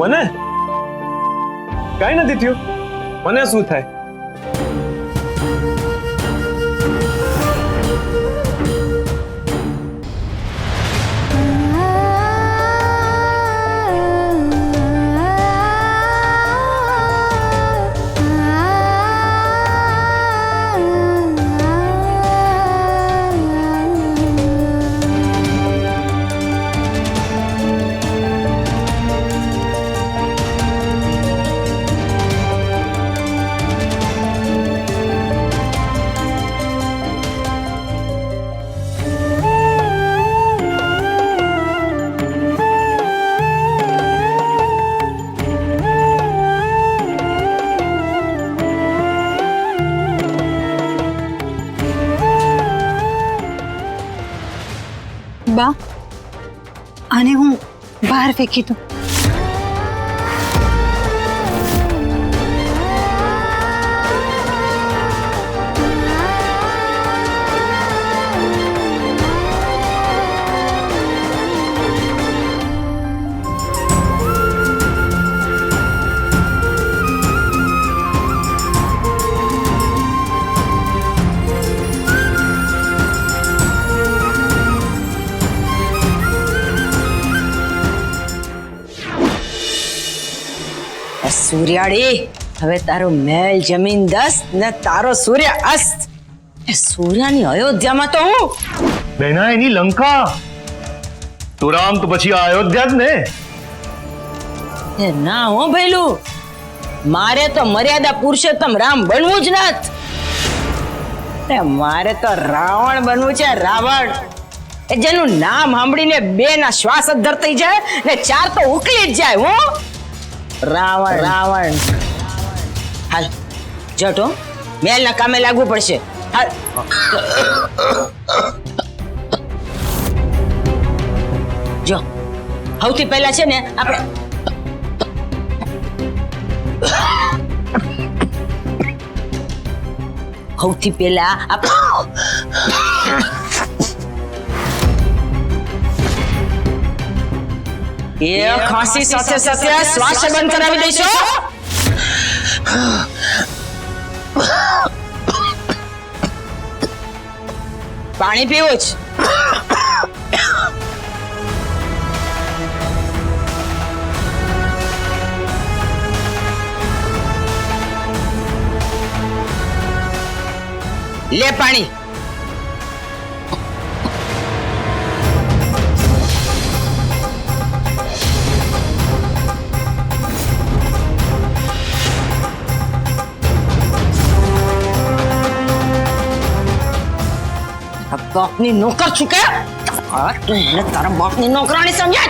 મને કઈ નથી થયું. મને શું થાય? બા, આને હું બહાર ફેંકી દઉં. સૂર્યાળી, હવે તારો મહેલ જમીન દસ્ત ને તારો સૂર્ય અસ્ત. એ સૂર્યની અયોધ્યામાં તો હું બેના એની લંકા. તો રામ તો પછી આ અયોધ્યા જ ને. એ ના હો ભઈલું, મારે તો મર્યાદા પુરુષોત્તમ રામ બનવું જ નથી. મારે તો રાવણ બનવું છે, રાવણ. એ જેનું નામ સાંભળીને બે ના શ્વાસ જ ધરતી જાય ને ચાર તો ઉકલી જ જાય. હું રાવણ રાવણ. હાલ જટો, મહેલ ના કામે લાગવું પડશે. હાલ. જો સૌથી પહેલા છે ને આપણે સૌથી પહેલા એ ખાંસી સાથે સાથે શ્વાસ બંધ કરાવી દઈશો. પાણી પીવું જ. લે પાણી. બાપની નોકર છું કે? તું મને તારા બાપની નોકરાણી સમજે?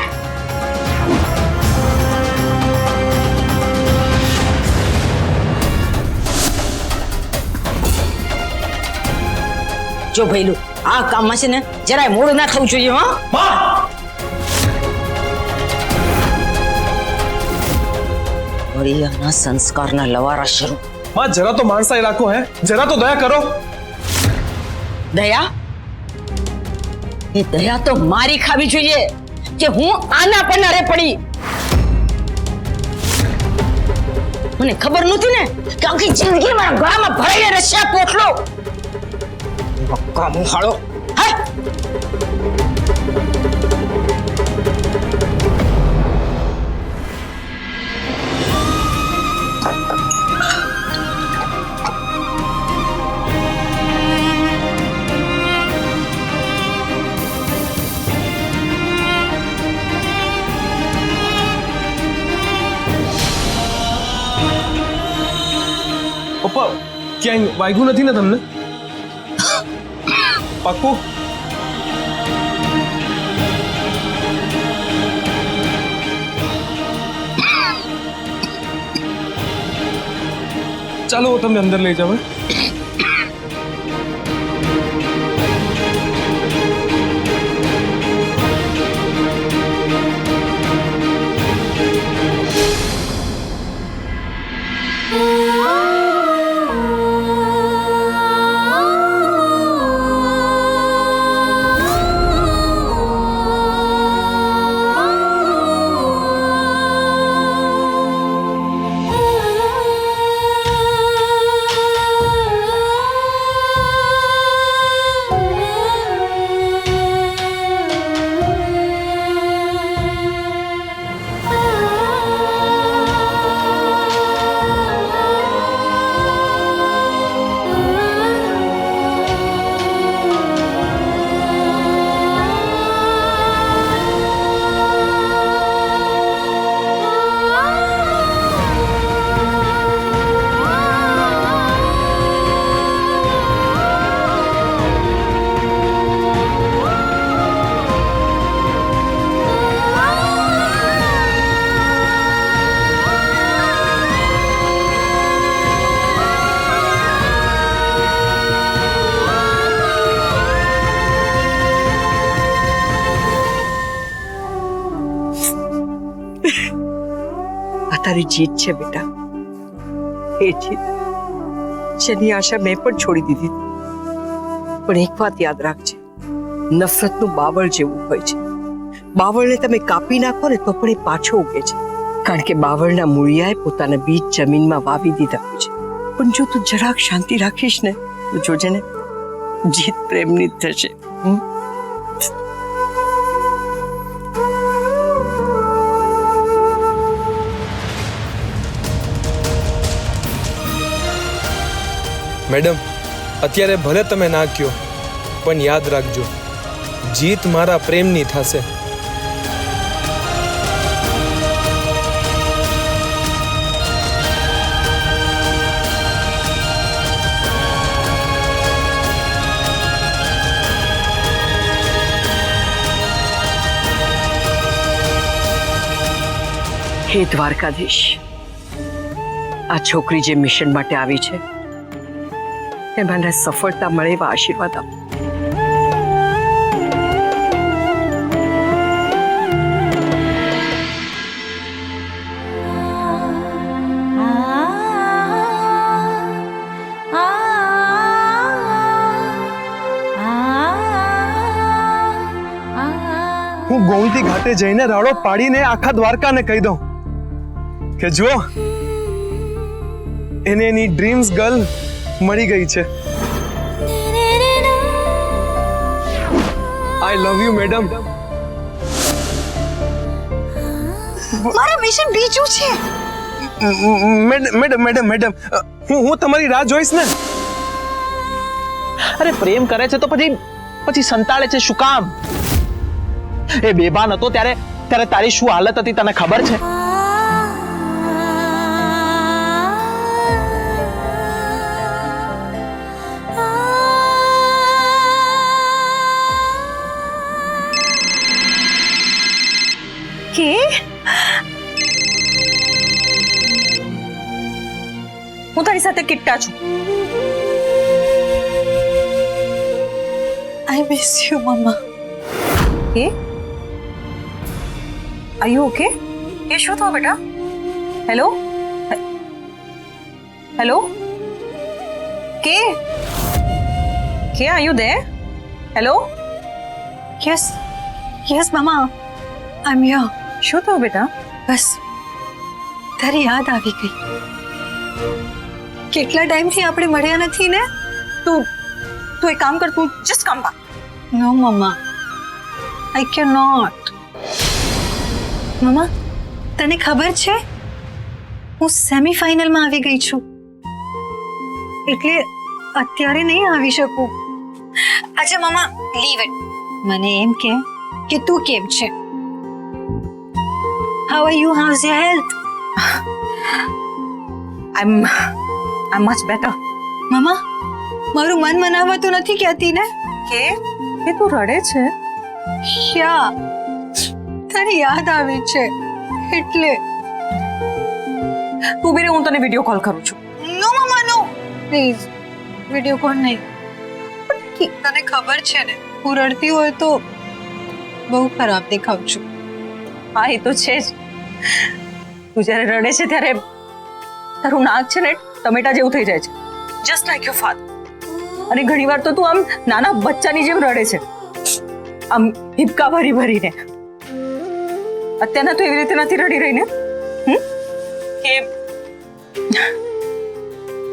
જો ભઈલું, આ કામમાં છે ને જરાય મોડું ના થવું જોઈએ. હા, વળિયાના સંસ્કારના લવારા શરૂ. માં જરા તો માણસાઈ રાખો. હે, જરા તો દયા કરો. દયા? એ દયા તો મારી ખાવી જોઈએ કે હું આના પનારે પડી. મને ખબર નહોતી ને કે આખી જિંદગી મારા ગળામાં ભરાઈને રસ્યા પોટલો. કામું હાળો. હા, પપ્પા ક્યાંય વાગ્યું નથી ને તમને? પાક્કું? ચાલો હું તમને અંદર લઈ જાઉં. તારી જીત છે બેટા, એ જીત જેની આશા મેં પણ છોડી દીધી હતી. પણ એક વાત યાદ રાખજે, નફરતનું બાવળ જેવું હોય છે. બાવળને તમે કાપી નાખો ને તો પણ એ પાછો ઉગે છે, કારણ કે બાવળના મૂળિયાએ પોતાના બીજ જમીનમાં વાવી દીધા હોય છે. પણ જો તું જરાક શાંતિ રાખીશ ને તો જોજે ને, જીત પ્રેમની જ થશે. મેડમ, અત્યારે ભલે તમે ના કહો, પણ યાદ રાખજો, જીત મારા પ્રેમની થશે. હે દ્વારકાધીશ, આ છોકરી જે મિશન માટે આવી છે એમાં સફળતા મળે એવા આશીર્વાદ આપો. હું ગોમતી ઘાટે જઈને રાડો પાડીને આખા દ્વારકાને કહી દઉં કે જો એને એની ડ્રીમ્સ ગર્લ મળી ગઈ છે. આઈ લવ યુ મેડમ. મારું મિશન બીજું છે. મેડમ મેડમ મેડમ હું તમારી રાહ જોઈશ ને. અરે પ્રેમ કરે છે તો પછી સંતાડે છે શું કામ? એ બેભાન હતો ત્યારે તારી શું હાલત હતી તને ખબર છે? કે હું તારી સાથે કિટ્ટા છું. આઈ મિસ યુ મમ્મા. કે આર યુ ઓકે? એ શું થયું બેટા? હેલો હેલો કે are you there? Hello yes yes mamma, I am here. શું થયું બેટા? બસ તારી યાદ આવી ગઈ. કેટલા ટાઈમથી આપણે મળ્યા નથી ને. તું એક કામ કર, તું just come back. No mamma, I can not. Mamma, તને ખબર છે હું સેમીફાઇનલમાં આવી ગઈ છું, એટલે અત્યારે નહીં આવી શકું. અચ્છા મમ્મા, લીવ ઇટ. મને એમ કે તું કેમ છે? How are you? How's your health? I am much better. Mamma, મારું મન મનાવતું નથી કહેતી ને. કે તું રડે છે? યા, તારી યાદ આવે છે એટલે. તું બેરે, હું તને વિડિયો કોલ કરું છું. નો મમ્મા નો, પ્લીઝ વિડિયો કોલ નહીં. તને ખબર છે ને, હું રડતી હોય તો બહુ ખરાબ દેખાઉં છું. હા, એ તો છે જ. તું જ્યારે રડે છે ત્યારે તારું નાક છે ને ટમેટા જેવું થઈ જાય છે, જસ્ટ લાઈક યોર ફાધર. અને ઘણીવાર તો તું આમ નાના બચ્ચાની જેમ રડે છે, આમ હિપકા ભરી ભરીને. અત્યારના તો એવી રીતે નથી રડી રહી ને.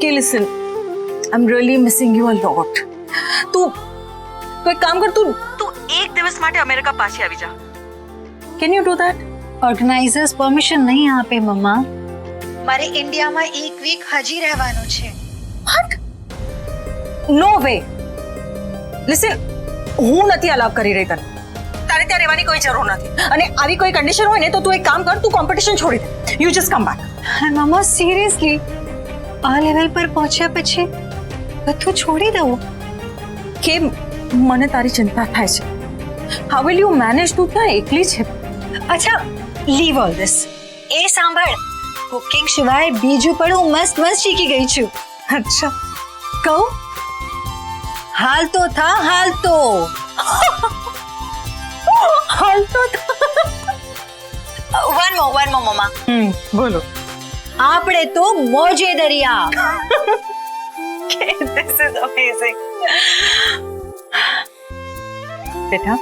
કે listen, I am really missing you a lot. તું એક કામ કર, તું એક દિવસ માટે અમેરિકા પાછી આવી જા. Can you do that? Organisers permission નહીં આપે મમ્મા. મારે ઇન્ડિયામાં એક વીક હજી રહેવાનું છે. What? No way. Listen, હું નથી અલાવ કરી રહી તને. તારે ત્યાં રહેવાની કોઈ જરૂર નથી. અને આવી કોઈ કન્ડિશન હોય ને તો તું એક કામ કર, તું કોમ્પિટિશન છોડી દે. You just come back. Mamma seriously, આ લેવલ પર પહોંચ્યા પછી બધું છોડી દઉં? કેમ? મને તારી ચિંતા થાય છે. How will you manage? તું ત્યાં એકલી છે. અચ્છા, લીવ ઓલ ધીસ. એ સાંભળ, કુકિંગ સિવાય બીજું પણ હું મસ્ત શીખી ગઈ છું. અચ્છા, કહું? હાલ તો થા, હાલ તો. હાલ તો વન મોર મમ્મા. બોલો. આપણે તો મોજે દરિયા. This is amazing. બેટા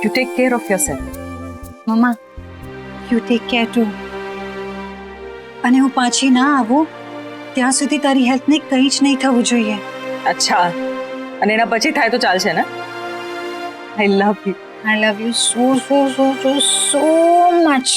you take care of yourself. Mamma you take care two. અને હું પાછી ના આવું ત્યાં સુધી તારી હેલ્થને કંઈ જ નહીં થવું જોઈએ. અચ્છા અને એના પછી થાય તો ચાલશે ને? I love you. I love you so so so so so much.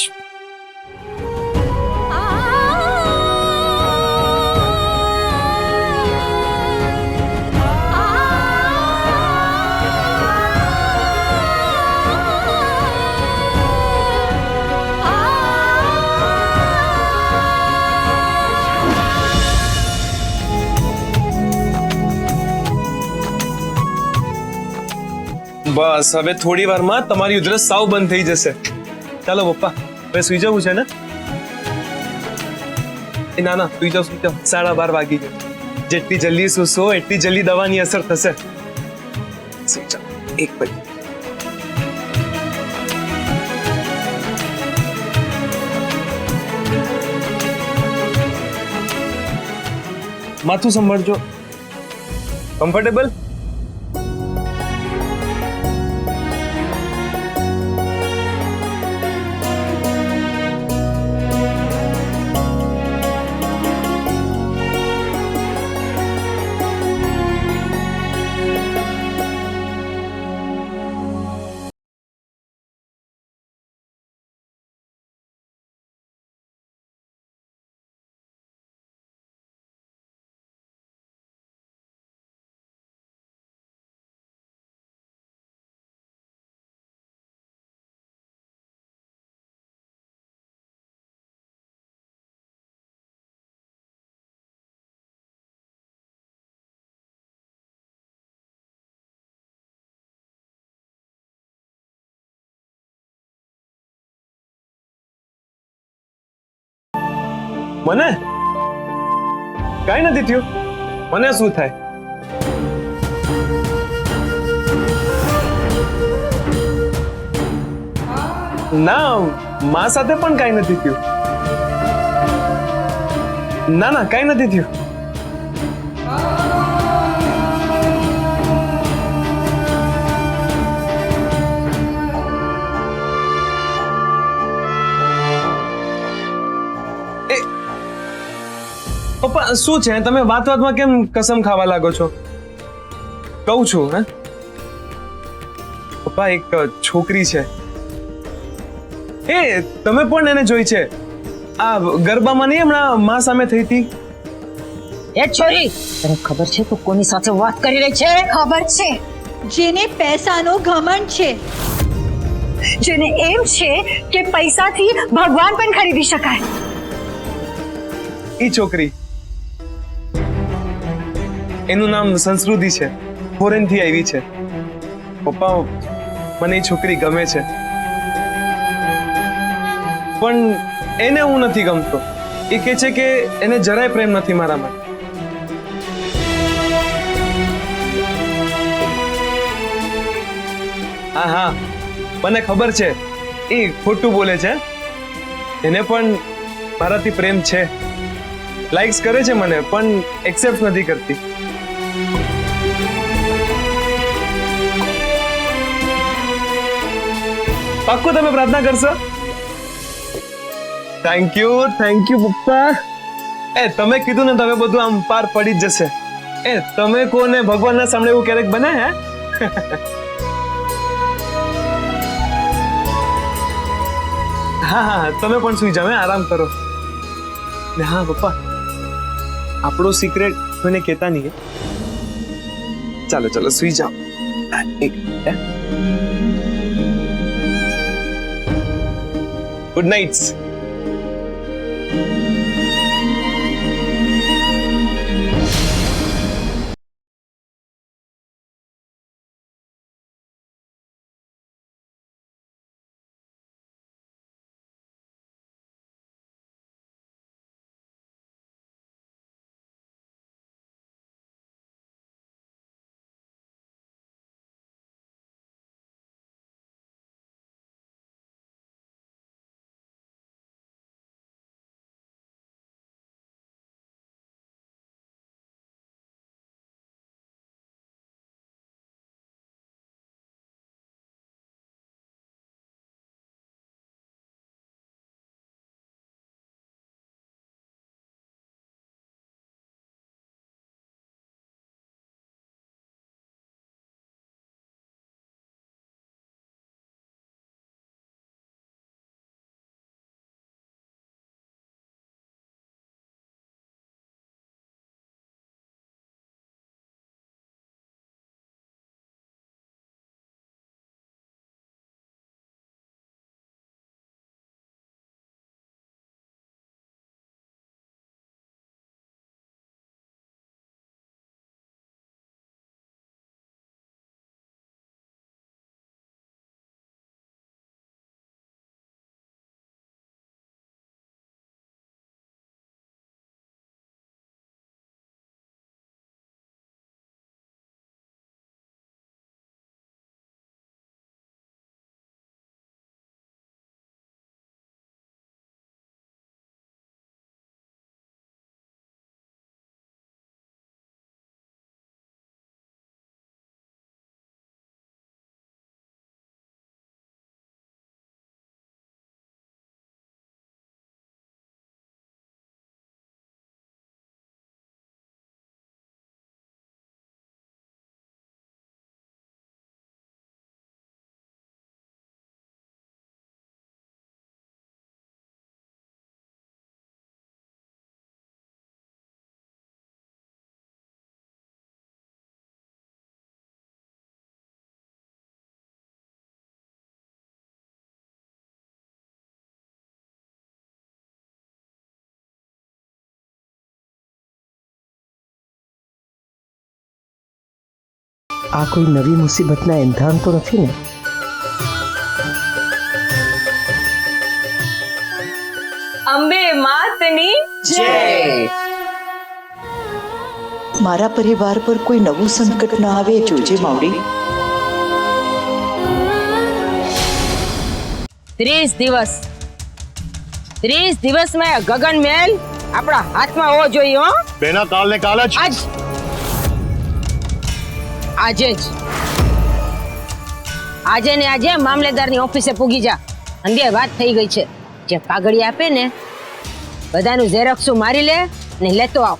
બસ હવે થોડી વારમાં તમારી ઉધરસ સાવ બંધ થઈ જશે. ચાલો પપ્પા હવે સુઈ જવું છે ને? એ ના ના સુઈ જાઓ 12:30 વાગી ગયા. જેટલી જલ્દી સૂશો એટલી જલ્દી દવાની અસર થશે. સુઈ જાઓ 1 મિનિટ. માથું સંભાળજો. કમ્ફર્ટેબલ? મને કઈ નથી થયું. મને શું થાય? ના માં સાથે પણ કઈ નથી થયું. ના ના કઈ નથી થયું. પપ્પા શું છે? તમે વાત વાતમાં કેમ કસમ ખાવા લાગો છો? કહું છું હે પપ્પા, એક છોકરી છે. એ તમે પણ એને જોઈ છે? આ ગરબામાં નહીં હમણાં માં સામે થઈ હતી. એ છોરી, તને ખબર છે તું કોની સાથે વાત કરી રહી છે? ખબર છે, જેને પૈસાનો ઘમંડ છે, જેને એમ છે કે પૈસાથી ભગવાન પણ ખરીદી શકાય. એ છોકરી, એનું નામ સંસ્કૃતિ છે, ફોરેન થી આવી છે. પપ્પા મને એ છોકરી ગમે છે, પણ એને હું નથી ગમતો. એ કહે છે કે એને જરાય પ્રેમ નથી મારામાં. હા હા મને ખબર છે, એ ખોટું બોલે છે. એને પણ મારાથી પ્રેમ છે, લાઈક્સ કરે છે મને, પણ એક્સેપ્ટ નથી કરતી. પાક્કું તમે પ્રાર્થના કરશો? થેન્ક યુ પપ્પા. એ તમે કીધું ને તમે બધું આમ પાર પડી જ જશે. એ તમે કોને ભગવાનના સામે એવું ક્યારેક બને હે? હા હા તમે પણ સુઈ જાઓ, આરામ કરો. ને હા પપ્પા, આપણો સિક્રેટ કોઈને કહેતા નહીં. ચાલો ચાલો સુઈ જાઓ. Good night. આ કોઈ નવી મુસીબતના એંધાણ તો નથી ને? અંબે માતની મારા પરિવાર પર કોઈ નવું સંકટ ન આવે જોજે માવડી. 30 દિવસમાં આ ગગન મહેલ આપણા હાથમાં હોવો જોઈએ. હો બેના કાલ ને કાલ જ આજે ને આજે મામલેદારની ઓફિસે પૂગી જા. અંગે વાત થઈ ગઈ છે. જે કાગળી આપે ને બધાનું ઝેરોક્સ મારી લે ને લેતો આવ.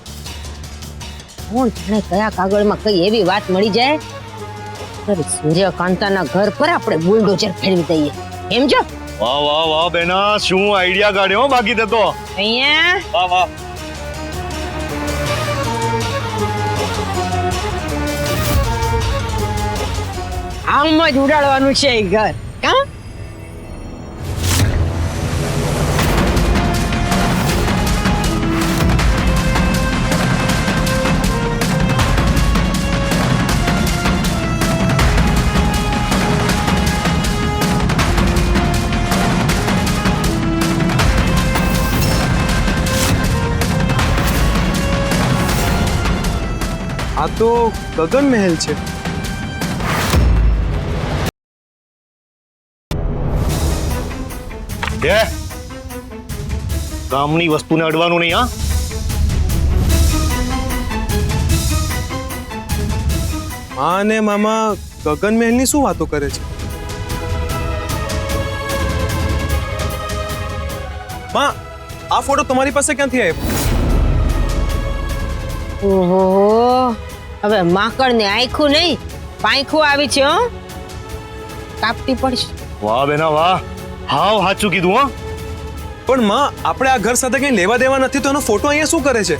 કોણ જાણે કયા કાગળમાં કઈ એવી વાત મળી જાય તો સૂર્યકાંતાના ઘર પર આપણે બુલડોઝર ફેરવી દઈએ. એમ જો. વાહ વાહ વાહ બેના, શું આઈડિયા કાઢ્યો બાકી તે તો. અહીંયા વાહ વાહ. આમ જ ઉડાડવાનું છે એ ઘર. કા આ તો ગગન મહેલ છે. કામની વસ્તુને અડવાનું નહીં. હા, માં અને મામા ગગન મહેલની શું વાતો કરે છે? માં, આ ફોટો તમારી પાસે ક્યાંથી આવ્યો? ઓહો, હવે માકડ ને આંખું નહીં પાંખું આવી છે. હો કાપતી પડશે. વાહ બેના વાહ, હાવ સાચું કીધું. હા, પણ માં, આપણે આ ઘર સાથે કઈ લેવા દેવા નથી તો એનો ફોટો અહીંયા શું કરે છે?